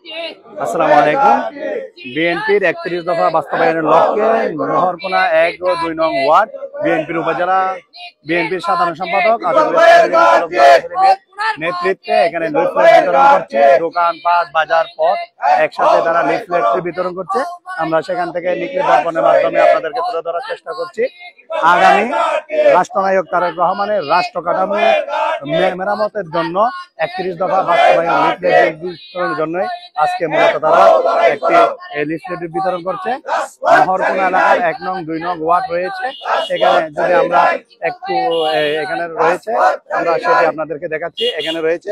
আসসালামু আলাইকুম। বিএনপির ৩১ দফা বাস্তবায়নের লক্ষ্যে নহরকোনা ১ ও ২ নং ওয়ার্ড বিএনপির উপজেলা বিএনপির সাধারণ সম্পাদক নেতৃত্বে এখানে লিফলেট বিতরণ করছে। দোকানপাট, বাজার, পথ একসাথে তারা লিফলেট বিতরণ করছে। আমরা সেখান থেকে লিফলেট দর্পণের মাধ্যমে আপনাদেরকে তুলে ধরার চেষ্টা করছি। আগামী রাষ্ট্রনায়ক তারেক রহমানের রাষ্ট্র কাঠামো মেরামতের জন্য ৩১ দফা বাস্তবায়ন লিফলেট বিতরণের জন্য আজকে মূলত তারা একটি লিফলেট বিতরণ করছে। নহরকোনা এলাকার ১ নং ২ নং ওয়ার্ড রয়েছে, সেখানে যদি আমরা একটু এখানে রয়েছে আমরা সেটি আপনাদেরকে দেখাচ্ছি। এখানে রয়েছে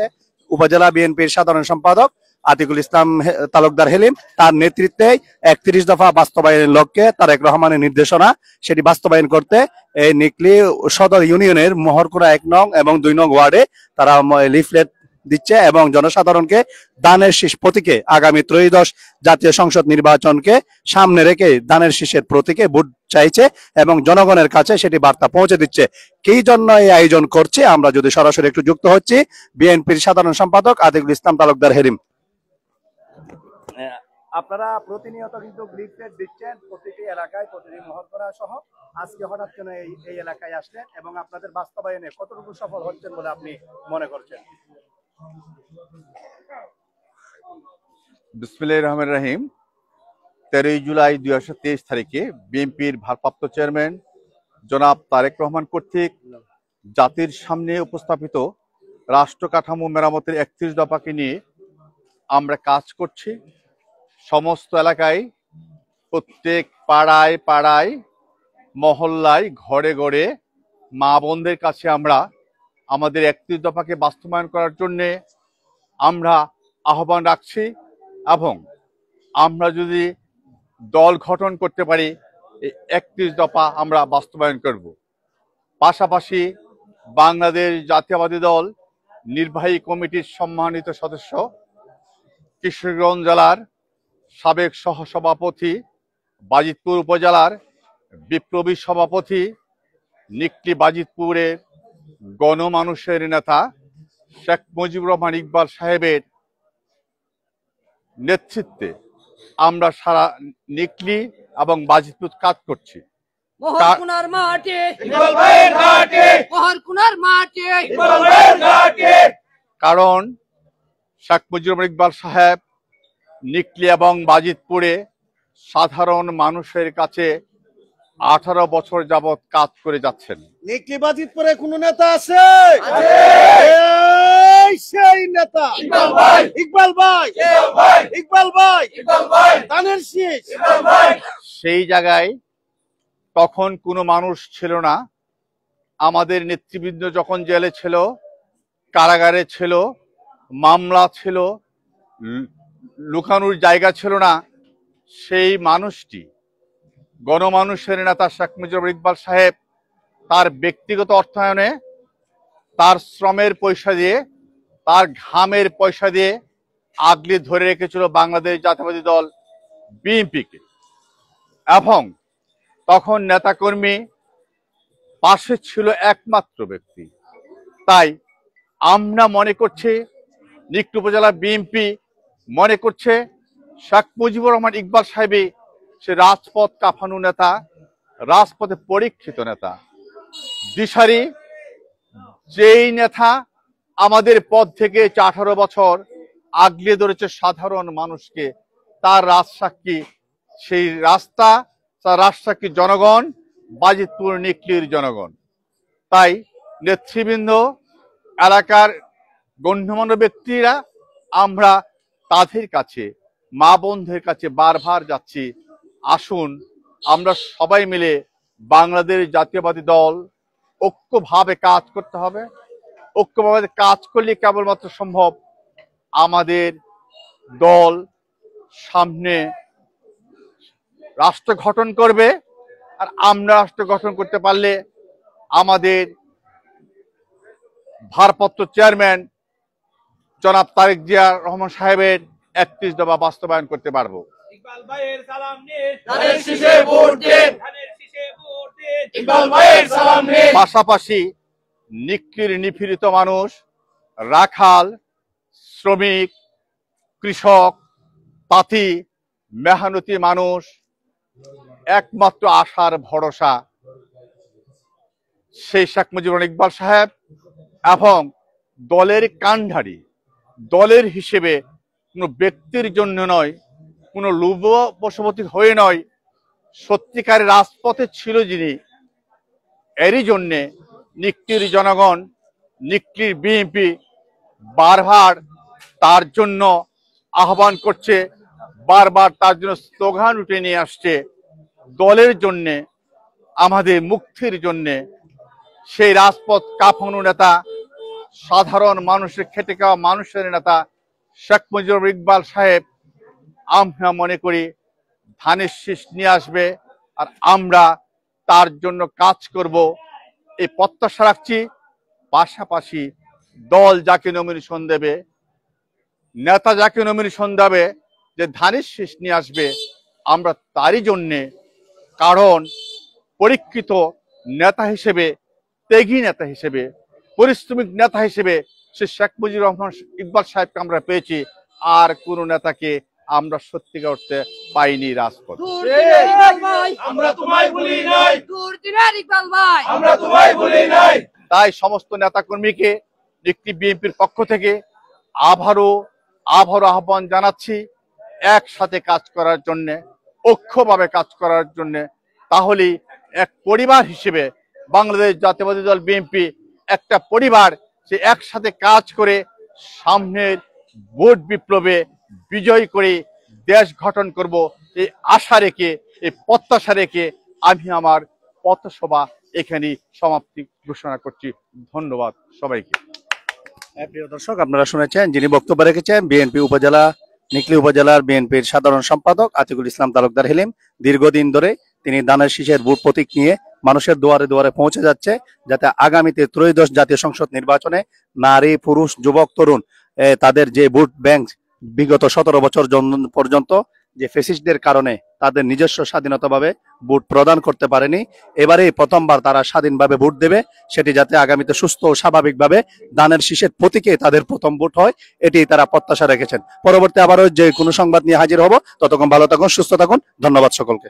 উপজেলা বিএনপির সাধারণ সম্পাদক আতিকুল ইসলাম তালুকদার হেলিম, তার নেতৃত্বে ৩১ দফা বাস্তবায়নের লক্ষ্যে তারেক রহমানের নির্দেশনা সেটি বাস্তবায়ন করতে এই নিকলি সদর ইউনিয়নের নহরকোনা ১ নং এবং ২ নং ওয়ার্ডে তারা লিফলেট দিচ্ছে এবং জনসাধারণকে দানের শীষ প্রতীকে আগামী ত্রয়োদশ জাতীয় সংসদ নির্বাচনকে সামনে রেখে দানের শীষের প্রতীকে ভোট চাইছে এবং জনগণের কাছে সেটি বার্তা পৌঁছে দিচ্ছে। কি জন্য এই আয়োজন করছে আমরা যদি সরাসরি একটু যুক্ত হচ্ছি বিএনপির সাধারণ সম্পাদক আতিকুল ইসলাম তালুকদার হেলিম। আপনারা প্রতিনিয়ত কিন্তু লিফলেট দিচ্ছেন প্রতিটি এলাকায়, প্রতিটি মহকুমা সহ। আজকে হঠাৎ কেন এই এলাকায় আসলেন এবং আপনাদের বাস্তবায়নে কতটুকু সফল হচ্ছেন বলে আপনি মনে করছেন? বিসমিল্লাহির রহমানির রহিম। 13 জুলাই 2023 তারিখে বিএনপির ভারপ্রাপ্ত চেয়ারম্যান জনাব তারেক রহমান কর্তৃক জাতির সামনে উপস্থাপিত রাষ্ট্র কাঠামো মেরামতের ৩১ দফাকে নিয়ে আমরা কাজ করছি। সমস্ত এলাকায়, প্রত্যেক পাড়ায় পাড়ায়, মহল্লায়, ঘরে ঘরে মা বোনদের কাছে আমরা আমাদের ৩১ দফাকে বাস্তবায়ন করার জন্যে আমরা আহ্বান রাখছি এবং আমরা যদি দল গঠন করতে পারি এই ৩১ দফা আমরা বাস্তবায়ন করব। পাশাপাশি বাংলাদেশ জাতীয়তাবাদী দল নির্বাহী কমিটির সম্মানিত সদস্য, কিশোরগঞ্জ জেলার সাবেক সহসভাপতি, বাজিতপুর উপজেলার বিপ্লবী সভাপতি, নিকলি বাজিতপুরের গণমানুষের নেতা শেখ মুজিবুর রহমান ইকবাল সাহেবের নেতৃত্বে আমরা সারা নিকলি এবং বাজিতপুর কাজ করছি। কারণ শেখ মুজিবুর রহমান ইকবাল সাহেব নিকলি এবং বাজিতপুরে সাধারণ মানুষের কাছে 18 বছর যাবৎ কাজ করে যাচ্ছেন। নিকলি বাজিতপুরে কোন নেতা আছে? সেই নেতা ইকবাল ভাই, ইকবাল ভাই, দানের শীষ। সেই জায়গায় তখন কোনো মানুষ ছিল না। আমাদের নেতৃবৃন্দ যখন জেলে ছিল, কারাগারে ছিল, মামলা ছিল, লুকানোর জায়গা ছিল না, সেই মানুষটি গণমানুষের নেতা শেখ মুজিবুর ইকবাল সাহেব তার ব্যক্তিগত অর্থায়নে, তার শ্রমের পয়সা দিয়ে, তার ঘামের পয়সা দিয়ে আগলে ধরে রেখেছিল বাংলাদেশ জাতীয়তাবাদী দল বিএনপিকে। এবং তখন নেতাকর্মী পাশে ছিল একমাত্র ব্যক্তি। তাই আমরা মনে করছি, নিকলি উপজেলা বিএনপি মনে করছে শেখ মুজিবুর রহমান ইকবাল সাহেবই সে রাজপথ কাঁপানো নেতা, রাজপথে পরীক্ষিত নেতা, দিশারি যেই নেতা আমাদের পথ থেকে 18 বছর আগলে ধরেছে সাধারণ মানুষকে। তার রাজসাক্ষী সেই রাস্তা, তার রাজসাক্ষী জনগণ, বাজিতপুর নিকলির জনগণ। তাই নেতৃবৃন্দ, এলাকার গণ্যমান্য ব্যক্তিরা আমরা তাদের কাছে, মা বোনদের কাছে বারবার যাচ্ছি, আসুন আমরা সবাই মিলে বাংলাদেশ জাতীয়তাবাদী দল ঐক্যভাবে কাজ করতে হবে। ঐক্যভাবে কাজ করলে কেবলমাত্র সম্ভব আমাদের দল সামনে রাষ্ট্র গঠন করবে। আর আমরা রাষ্ট্র গঠন করতে পারলে আমাদের ভারপ্রাপ্ত চেয়ারম্যান জনাব তারেক জিয়া রহমান সাহেবের ৩১ দফা বাস্তবায়ন করতে পারবো। পাশাপাশি নিকলির নিপীড়িত মানুষ, রাখাল, শ্রমিক, কৃষক, তাঁতি মেহনতি মানুষ, একমাত্র আশার ভরসা সেই শেখ মুজিবুর ইকবাল সাহেব এবং দলের কাণ্ডারি। দলের হিসেবে কোনো ব্যক্তির জন্য নয়, কোনো লোভ বশবর্তী হয়ে নয়, সত্যিকারের রাজপথে ছিল যিনি। এরই জন্যে নিকলির জনগণ, নিকলির বিএনপি বারবার তার জন্য আহ্বান করছে, বারবার তার জন্য স্লোগান উঠে নিয়ে আসছে। দলের জন্যে, আমাদের মুক্তির জন্যে সেই রাজপথ কাঁপানো নেতা, সাধারণ মানুষের খেটে খাওয়া মানুষের নেতা শেখ মুজিবুর ইকবাল সাহেব, আমরা মনে করি ধানের শীষ নিয়ে আসবে আর আমরা তার জন্য কাজ করব, এই প্রত্যাশা রাখছি। পাশাপাশি দল যাকে নমিনেশন দেবে, নেতা যাকে নমিনেশন দেবে, যে ধানের শীষ নিয়ে আসবে, আমরা তারই জন্যে, কারণ পরীক্ষিত নেতা হিসেবে, ত্যাগী নেতা হিসেবে, পরিশ্রমিক নেতা হিসেবে সে শেখ মুজিবুর রহমান ইকবাল সাহেবকে আমরা পেয়েছি। আর কোন নেতাকে আমরা সত্যিকার অর্থে পাইনি রাজপথে। তাই সমস্ত নেতাকর্মীকে নিকলি বিএনপির পক্ষ থেকে আবারও আহ্বান জানাচ্ছি একসাথে কাজ করার জন্য, ঐক্যভাবে কাজ করার জন্য। তাহলেই এক পরিবার হিসেবে বাংলাদেশ জাতীয়তাবাদী দল বিএনপি একটা পরিবার, সে একসাথে কাজ করে সামনের ভোট বিপ্লবে বিজয় করে দেশ গঠন করব, এই আশা রেখে, এই প্রত্যাশা রেখে আমি আমার পথসভা এখানে সমাপ্তি ঘোষণা করছি। ধন্যবাদ সবাইকে। প্রিয় দর্শক, আপনারা শুনেছেন যিনি বক্তব্য রেখেছেন বিএনপি উপজেলা, নিকলি উপজেলার বিএনপির সাধারণ সম্পাদক আতিকুল ইসলাম তালুকদার হেলিম। দীর্ঘদিন ধরে তিনি ধানের শীষের ভোট প্রতীক নিয়ে মানুষের দুয়ারে দুয়ারে পৌঁছে যাচ্ছে, যাতে আগামীতে ত্রয়োদশ জাতীয় সংসদ নির্বাচনে নারী, পুরুষ, যুবক, তরুণ তাদের যে ভোট ব্যাংক বিগত 17 বছর পর্যন্ত যে ফ্যাসিস্টদের কারণে তাদের নিজস্ব স্বাধীনতাভাবে ভোট প্রদান করতে পারেনি, এবারে প্রথমবার তারা স্বাধীনভাবে ভোট দেবে, সেটি যাতে আগামীতে সুস্থ ও স্বাভাবিকভাবে ধানের শীষের প্রতীকে তাদের প্রথম ভোট হয়, এটি তারা প্রত্যাশা রেখেছেন। পরবর্তী আবারও যে কোনো সংবাদ নিয়ে হাজির হব, ততক্ষণ ভালো থাকুন, সুস্থ থাকুন। ধন্যবাদ সকলকে।